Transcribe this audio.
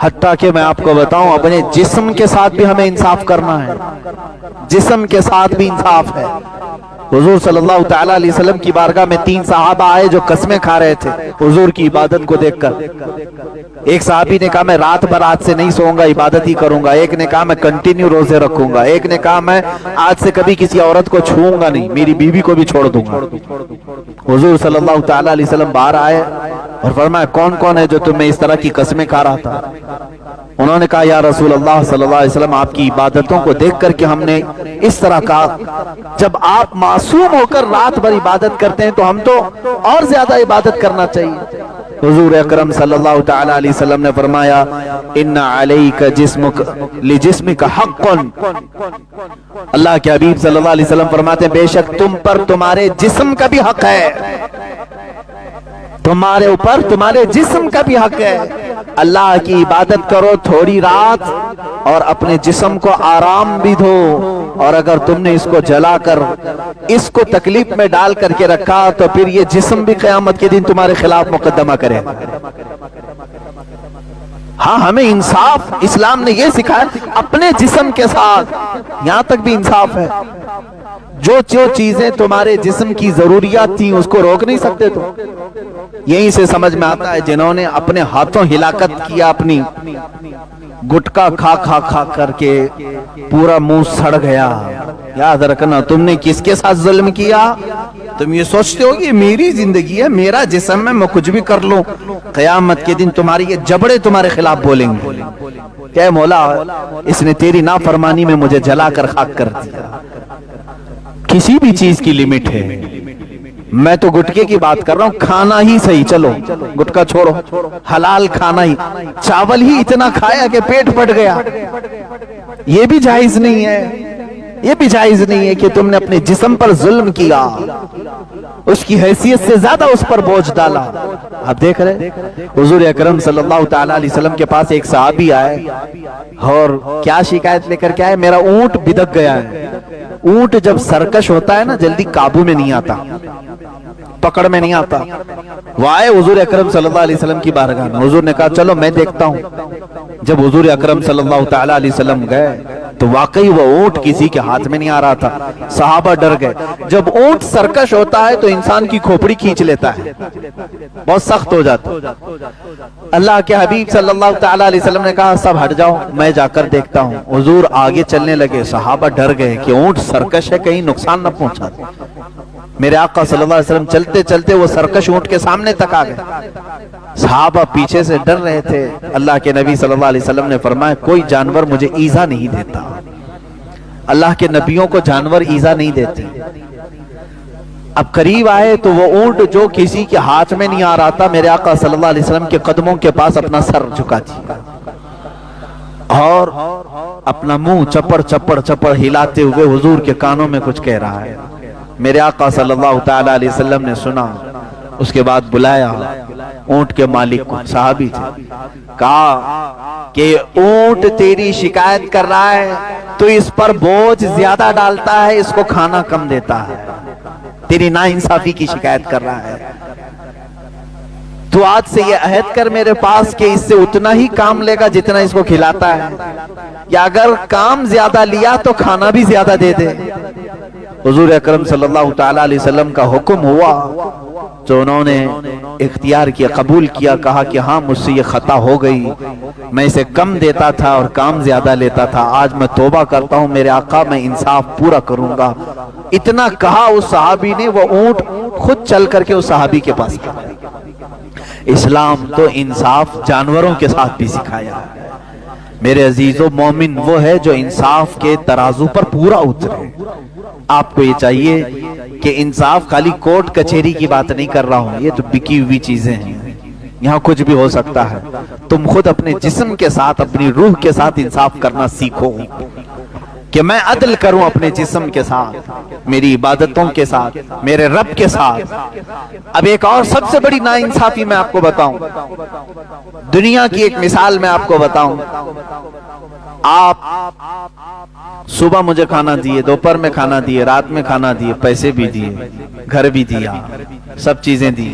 حتیٰ کہ میں آپ کو بتاؤں اپنے جسم کے ساتھ بھی ہمیں انصاف کرنا ہے، جسم کے ساتھ بھی انصاف ہے۔ حضور صلی اللہ تعالیٰ علیہ وسلم کی بارگاہ میں 3 صحابہ آئے جو قسمیں کھا رہے تھے حضور کی عبادت کو دیکھ کر۔ ایک صحابی نے کہا میں رات بھر آج سے نہیں سوؤں گا، عبادت ہی کروں گا۔ ایک نے کہا میں کنٹینیو روزے رکھوں گا۔ ایک نے کہا میں آج سے کبھی کسی عورت کو چھوؤں گا نہیں، میری بیوی کو بھی چھوڑ دوں گا۔ حضور صلی اللہ تعالیٰ علیہ وسلم باہر آئے اور فرمایا کون کون ہے جو تمہیں اس طرح کی قسمیں کھا رہا تھا؟ انہوں نے کہا یا رسول اللہ صلی اللہ علیہ وسلم آپ کی عبادتوں کو دیکھ کر کے ہم نے اس طرح کہا، جب آپ معصوم ہو کر رات بھر عبادت کرتے ہیں تو ہم تو اور زیادہ عبادت کرنا چاہیے۔ حضور اکرم صلی اللہ تعالی علیہ وسلم نے فرمایا ان علیک جسمک لجسمک حق، اللہ کے حبیب صلی اللہ علیہ وسلم فرماتے ہیں بے شک تم پر تمہارے جسم کا بھی حق ہے، تمہارے اوپر تمہارے جسم کا بھی حق ہے۔ اللہ کی عبادت کرو تھوڑی رات اور اپنے جسم کو آرام بھی دو، اور اگر تم نے اس کو جلا کر اس کو تکلیف میں ڈال کر کے رکھا تو پھر یہ جسم بھی قیامت کے دن تمہارے خلاف مقدمہ کرے۔ ہاں ہمیں انصاف اسلام نے یہ سکھایا اپنے جسم کے ساتھ، یہاں تک بھی انصاف ہے۔ جو چیزیں تمہارے جسم کی ضروریات تھیں اس کو روک نہیں سکتے تو یہیں سے سمجھ میں آتا ہے جنہوں نے اپنے ہاتھوں ہلاکت کیا، اپنی گٹکا کھا کھا کھا کر کے پورا منہ سڑ گیا، یاد رکھنا تم نے کس کے ساتھ ظلم کیا؟ تم یہ سوچتے ہو کہ میری زندگی ہے، میرا جسم ہے، میں کچھ بھی کر لوں، قیامت کے دن تمہاری یہ جبڑے تمہارے خلاف بولیں گے کہ مولا اس نے تیری نافرمانی میں مجھے جلا کر خاک کر دیا۔ کسی بھی چیز کی لمٹ ہے، میں تو گٹکے کی بات کر رہا ہوں، کھانا ہی صحیح، چلو گٹکا چھوڑو، حلال کھانا ہی، چاول ہی اتنا کھایا کہ پیٹ پھٹ گیا، یہ بھی جائز نہیں ہے، یہ بھی جائز نہیں ہے کہ تم نے اپنے جسم پر ظلم کیا، اس کی حیثیت سے زیادہ اس پر بوجھ ڈالا۔ آپ دیکھ رہے حضور اکرم صلی اللہ تعالیٰ علیہ وسلم کے پاس ایک صحابی آئے اور کیا شکایت لے کر کے آئے؟ میرا اونٹ بدک گیا ہے۔ اونٹ جب سرکش ہوتا ہے نا جلدی قابو میں نہیں آتا، پکڑ میں نہیں آتا۔ وہ آئے حضور اکرم صلی اللہ علیہ وسلم کی بارگاہ میں، حضور نے کہا چلو میں دیکھتا ہوں۔ جب حضور اکرم صلی اللہ تعالیٰ علیہ وسلم گئے تو واقعی وہ اونٹ کسی کے ہاتھ میں نہیں آ رہا تھا، صحابہ ڈر گئے۔ جب اونٹ سرکش ہوتا ہے تو انسان کی کھوپڑی کھینچ لیتا ہے، بہت سخت ہو جاتا۔ اللہ کے حبیب صلی اللہ تعالیٰ علیہ وسلم نے کہا سب ہٹ جاؤ میں جا کر دیکھتا ہوں۔ حضور آگے چلنے لگے، صحابہ ڈر گئے کہ اونٹ سرکش ہے کہیں نقصان نہ پہنچا دے۔ میرے آقا صلی اللہ علیہ وسلم چلتے چلتے وہ سرکش اونٹ کے سامنے تک آ گئے، صحابہ پیچھے سے ڈر رہے تھے۔ اللہ کے نبی صلی اللہ علیہ وسلم نے فرمایا کوئی جانور مجھے ایذا نہیں دیتا، اللہ کے نبیوں کو جانور ایذا نہیں دیتے۔ اب قریب آئے تو وہ اونٹ جو کسی کے ہاتھ میں نہیں آ رہا تھا میرے آقا صلی اللہ علیہ وسلم کے قدموں کے پاس اپنا سر جھکا دیا اور اپنا منہ چپڑ چپڑ چپڑ ہلاتے ہوئے حضور کے کانوں میں کچھ کہہ رہا ہے۔ میرے آقا صلی اللہ تعالیٰ علیہ وسلم نے سنا، اس کے بعد بلایا اونٹ کے مالک کو، صحابی تھے، کہا کہ اونٹ تیری شکایت کر رہا ہے، تو اس پر بوجھ زیادہ ڈالتا ہے، اس کو کھانا کم دیتا ہے، تیری ناانصافی کی شکایت کر رہا ہے۔ تو آج سے یہ عہد کر میرے پاس کہ اس سے اتنا ہی کام لے گا جتنا اس کو کھلاتا ہے، یا اگر کام زیادہ لیا تو کھانا بھی زیادہ دے دے۔ حضور اکرم صلی اللہ تعالیٰ علیہ وسلم کا حکم ہوا جو انہوں نے اختیار کیا، قبول کیا، کہا کہ ہاں مجھ سے یہ خطا ہو گئی، میں اسے کم دیتا تھا اور کام زیادہ لیتا تھا، آج میں توبہ کرتا ہوں میرے آقا، میں انصاف پورا کروں گا۔ اتنا کہا اس صحابی نے، وہ اونٹ خود چل کر کے اس صحابی کے پاس گیا۔ اسلام تو انصاف جانوروں کے ساتھ بھی سکھایا ہے۔ میرے عزیزو، مومن وہ ہے جو انصاف کے ترازو پر پورا اترے۔ آپ کو یہ چاہیے کہ انصاف خالی کورٹ کچہری کی بات نہیں کر رہا ہوں، یہ تو بکی ہوئی چیزیں ہیں، یہاں کچھ بھی ہو سکتا ہے۔ تم خود اپنے جسم کے ساتھ، اپنی روح کے ساتھ انصاف کرنا سیکھو کہ میں عدل کروں اپنے جسم کے ساتھ، میری عبادتوں کے ساتھ، میرے رب کے ساتھ۔ اب ایک اور سب سے بڑی ناانصافی میں آپ کو بتاؤں، دنیا کی ایک مثال میں آپ کو بتاؤں۔ آپ صبح مجھے کھانا دیے، دوپہر میں کھانا دیے، رات میں کھانا دیے، پیسے بھی دیے، گھر بھی دیا، سب چیزیں دی،